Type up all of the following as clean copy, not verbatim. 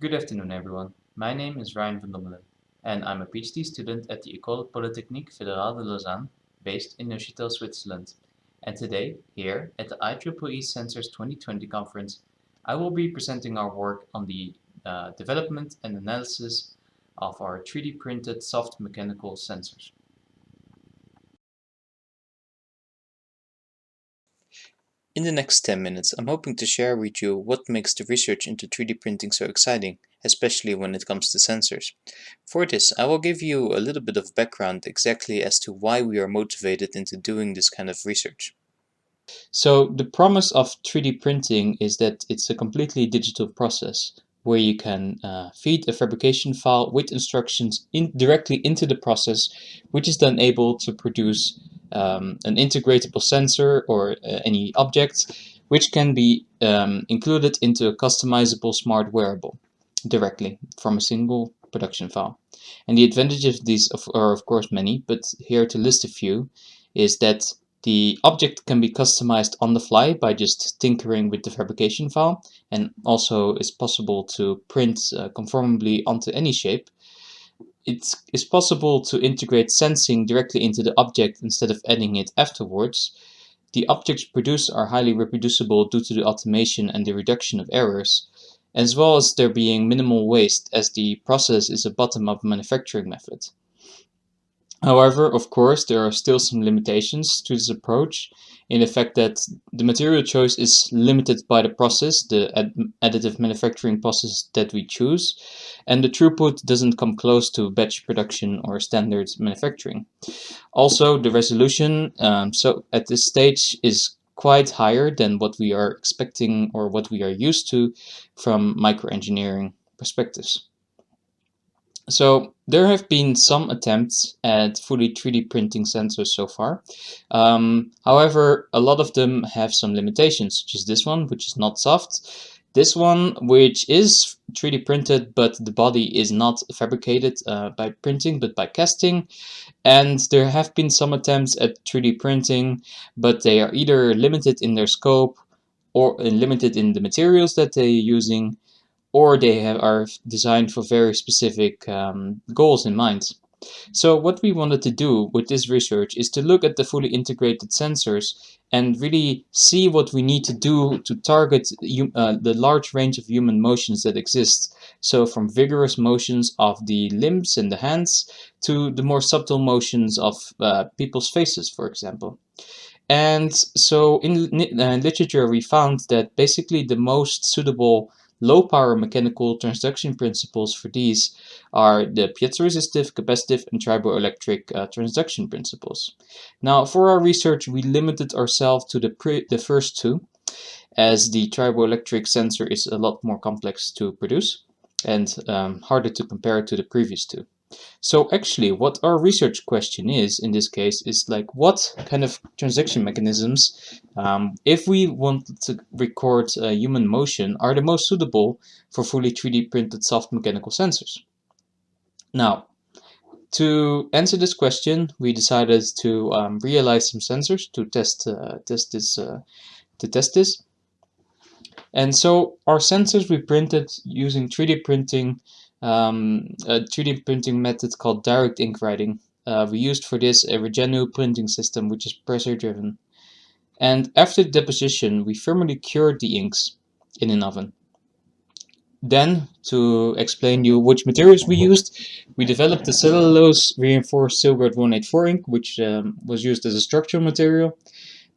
Good afternoon, everyone. My name is Ryan van Dommelen, and I'm a PhD student at the École Polytechnique Fédérale de Lausanne, based in Neuchâtel, Switzerland. And today, here at the IEEE Sensors 2020 conference, I will be presenting our work on the development and analysis of our 3D printed soft mechanical sensors. In the next 10 minutes, I'm hoping to share with you what makes the research into 3D printing so exciting, especially when it comes to sensors. For this, I will give you a little bit of background exactly as to why we are motivated into doing this kind of research. So the promise of 3D printing is that it's a completely digital process where you can feed a fabrication file with instructions directly into the process, which is then able to produce an integratable sensor or any object, which can be included into a customizable smart wearable directly from a single production file. And the advantages of these are of course many, but here to list a few is that the object can be customized on the fly by just tinkering with the fabrication file, and also is possible to print conformably onto any shape. It is possible to integrate sensing directly into the object instead of adding it afterwards. The objects produced are highly reproducible due to the automation and the reduction of errors, as well as there being minimal waste as the process is a bottom-up manufacturing method. However, of course, there are still some limitations to this approach in the fact that the material choice is limited by the process, the additive manufacturing process that we choose, and the throughput doesn't come close to batch production or standard manufacturing. Also, the resolution, so at this stage, is quite higher than what we are expecting or what we are used to from microengineering perspectives. So there have been some attempts at fully 3D printing sensors so far. However, a lot of them have some limitations, such as this one, which is not soft. This one, which is 3D printed, but the body is not fabricated by printing, but by casting. And there have been some attempts at 3D printing, but they are either limited in their scope or limited in the materials that they're using, or they are designed for very specific goals in mind. So what we wanted to do with this research is to look at the fully integrated sensors and really see what we need to do to target the large range of human motions that exist. So from vigorous motions of the limbs and the hands to the more subtle motions of people's faces, for example. And so in literature we found that basically the most suitable low power mechanical transduction principles for these are the piezoresistive, capacitive, and triboelectric transduction principles. Now for our research we limited ourselves to the first two, as the triboelectric sensor is a lot more complex to produce and harder to compare to the previous two. So actually what our research question is in this case is like, what kind of transduction mechanisms, if we want to record human motion, are the most suitable for fully 3D printed soft mechanical sensors? Now, to answer this question, we decided to realize some sensors to test this. And so our sensors we printed using 3D printing, a 3D printing method called direct ink writing. We used for this a Regenu printing system, which is pressure driven. And after deposition, we thermally cured the inks in an oven. Then, to explain you which materials we used, we developed the cellulose reinforced Studart 184 ink, which was used as a structural material.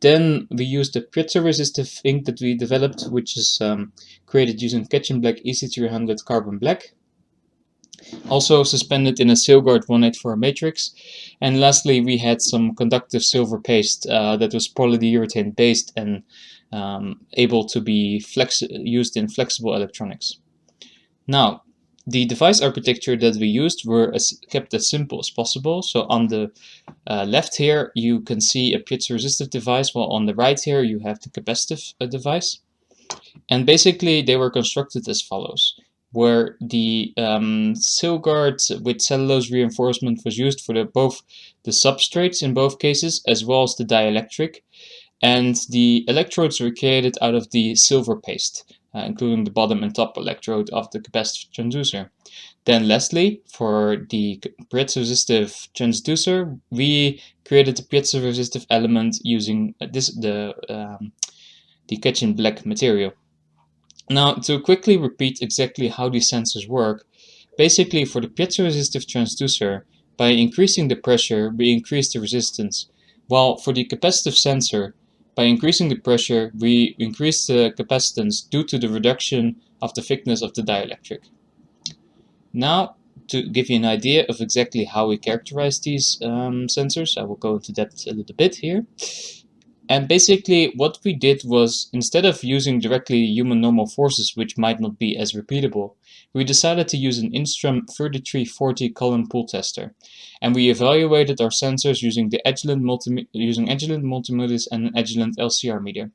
Then we used the piezoresistive ink that we developed, which is created using Ketchum Black EC300 carbon black. Also suspended in a Studart 184 matrix. And lastly, we had some conductive silver paste that was polyurethane based and able to be used in flexible electronics. Now, the device architecture that we used were kept as simple as possible. So on the left here, you can see a piezoresistive device, while on the right here, you have the capacitive device. And basically, they were constructed as follows, where the Studart with cellulose reinforcement was used for both the substrates in both cases, as well as the dielectric. And the electrodes were created out of the silver paste, including the bottom and top electrode of the capacitive transducer. Then lastly, for the piezoresistive transducer, we created the piezoresistive element using the kitchen black material. Now, to quickly repeat exactly how these sensors work, basically for the piezoresistive transducer, by increasing the pressure, we increase the resistance, while for the capacitive sensor, by increasing the pressure, we increase the capacitance due to the reduction of the thickness of the dielectric. Now, to give you an idea of exactly how we characterize these sensors, I will go into depth a little bit here. And basically what we did was, instead of using directly human normal forces, which might not be as repeatable, we decided to use an Instrum 3340 column pull tester. And we evaluated our sensors using the Agilent multimeters and an Agilent LCR meter.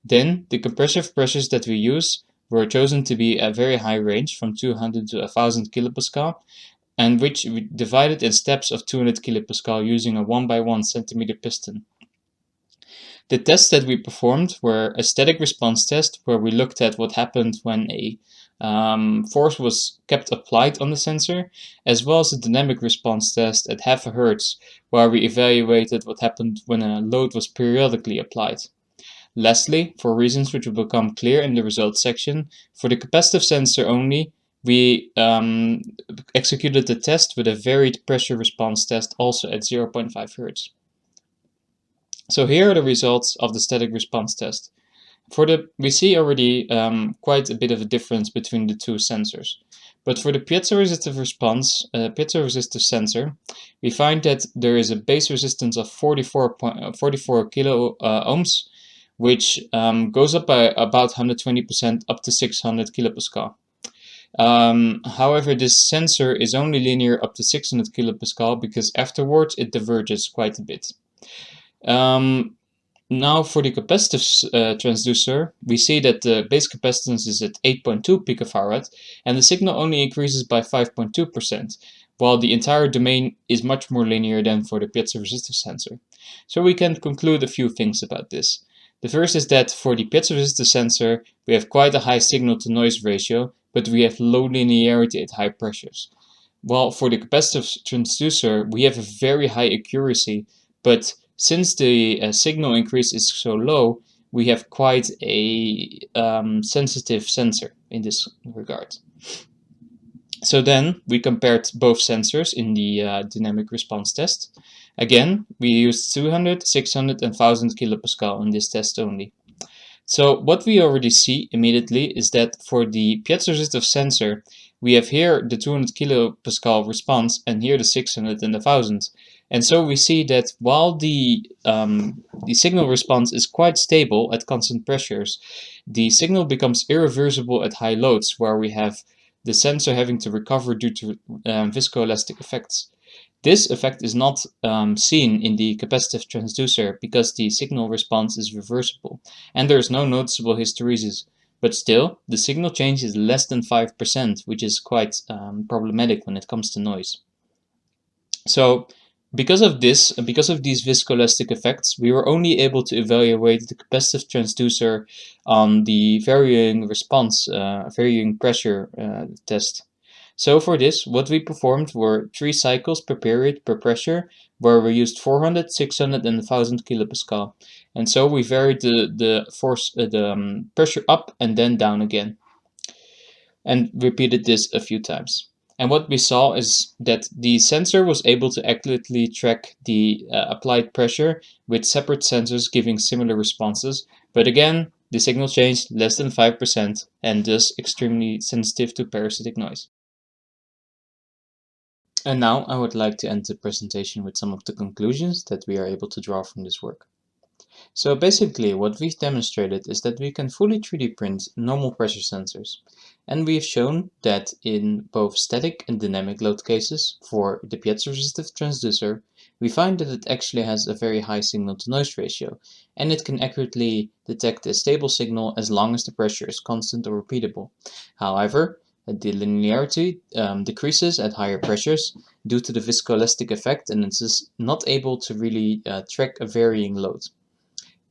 Then the compressive pressures that we use were chosen to be a very high range from 200 to 1000 kilopascal, and which we divided in steps of 200 kilopascal using a 1x1 centimeter piston. The tests that we performed were a static response test, where we looked at what happened when a force was kept applied on the sensor, as well as a dynamic response test at half a hertz, where we evaluated what happened when a load was periodically applied. Lastly, for reasons which will become clear in the results section, for the capacitive sensor only, we executed the test with a varied pressure response test also at 0.5 Hz. So here are the results of the static response test. We see already quite a bit of a difference between the two sensors. But for the piezoresistive response, piezoresistive sensor, we find that there is a base resistance of 44 kilo ohms, which goes up by about 120% up to 600 kilopascal. However, this sensor is only linear up to 600 kilopascal because afterwards it diverges quite a bit. Now for the capacitive transducer, we see that the base capacitance is at 8.2 picofarad and the signal only increases by 5.2%, while the entire domain is much more linear than for the piezoresistive sensor. So we can conclude a few things about this. The first is that for the piezoresistive sensor, we have quite a high signal-to-noise ratio, but we have low linearity at high pressures. While for the capacitive transducer, we have a very high accuracy, but since the signal increase is so low, we have quite a sensitive sensor in this regard. So then we compared both sensors in the dynamic response test. Again, we used 200, 600 and 1000 kilopascal in this test only. So what we already see immediately is that for the piezoresistive sensor, we have here the 200 kilopascal response and here the 600 and the 1000. And so we see that while the signal response is quite stable at constant pressures, the signal becomes irreversible at high loads, where we have the sensor having to recover due to viscoelastic effects. This effect is not seen in the capacitive transducer because the signal response is reversible and there is no noticeable hysteresis. But still, the signal change is less than 5%, which is quite problematic when it comes to noise. So, because of these viscoelastic effects, we were only able to evaluate the capacitive transducer on the varying response, varying pressure test. So for this, what we performed were 3 cycles per period per pressure, where we used 400, 600 and 1000 kilopascal. And so we varied the pressure up and then down again, and repeated this a few times. And what we saw is that the sensor was able to accurately track the applied pressure with separate sensors giving similar responses, but again, the signal changed less than 5% and thus extremely sensitive to parasitic noise. And now I would like to end the presentation with some of the conclusions that we are able to draw from this work. So basically what we've demonstrated is that we can fully 3D print normal pressure sensors. And we've shown that in both static and dynamic load cases for the piezoresistive transducer, we find that it actually has a very high signal-to-noise ratio, and it can accurately detect a stable signal as long as the pressure is constant or repeatable. However, the linearity decreases at higher pressures due to the viscoelastic effect, and it's just not able to really track a varying load.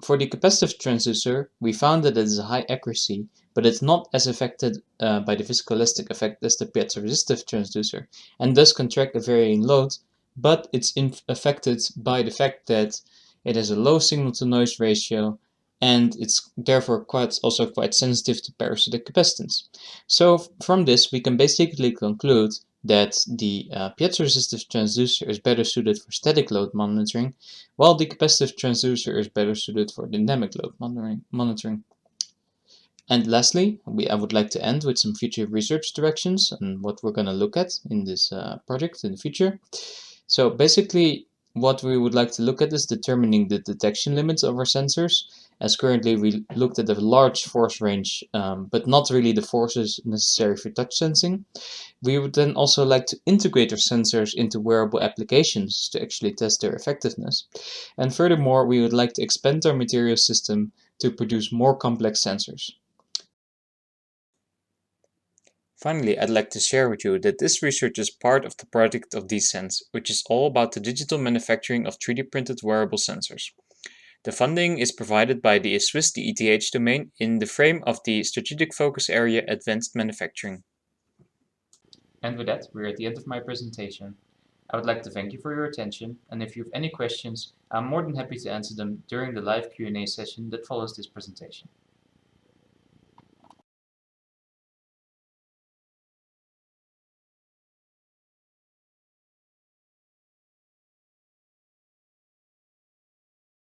For the capacitive transducer, we found that it is a high accuracy, but it's not as affected by the viscoelastic effect as the piezoresistive transducer, and does contract a varying load, but it's affected by the fact that it has a low signal-to-noise ratio, and it's therefore also quite sensitive to parasitic capacitance. So from this, we can basically conclude that the piezoresistive transducer is better suited for static load monitoring, while the capacitive transducer is better suited for dynamic load monitoring. And lastly, I would like to end with some future research directions and what we're going to look at in this project in the future. So basically, what we would like to look at is determining the detection limits of our sensors, as currently we looked at a large force range, but not really the forces necessary for touch sensing. We would then also like to integrate our sensors into wearable applications to actually test their effectiveness. And furthermore, we would like to expand our material system to produce more complex sensors. Finally, I'd like to share with you that this research is part of the project of DSense, which is all about the digital manufacturing of 3D printed wearable sensors. The funding is provided by the Swiss DETH domain in the frame of the Strategic Focus Area Advanced Manufacturing. And with that, we're at the end of my presentation. I would like to thank you for your attention, and if you have any questions, I'm more than happy to answer them during the live Q&A session that follows this presentation.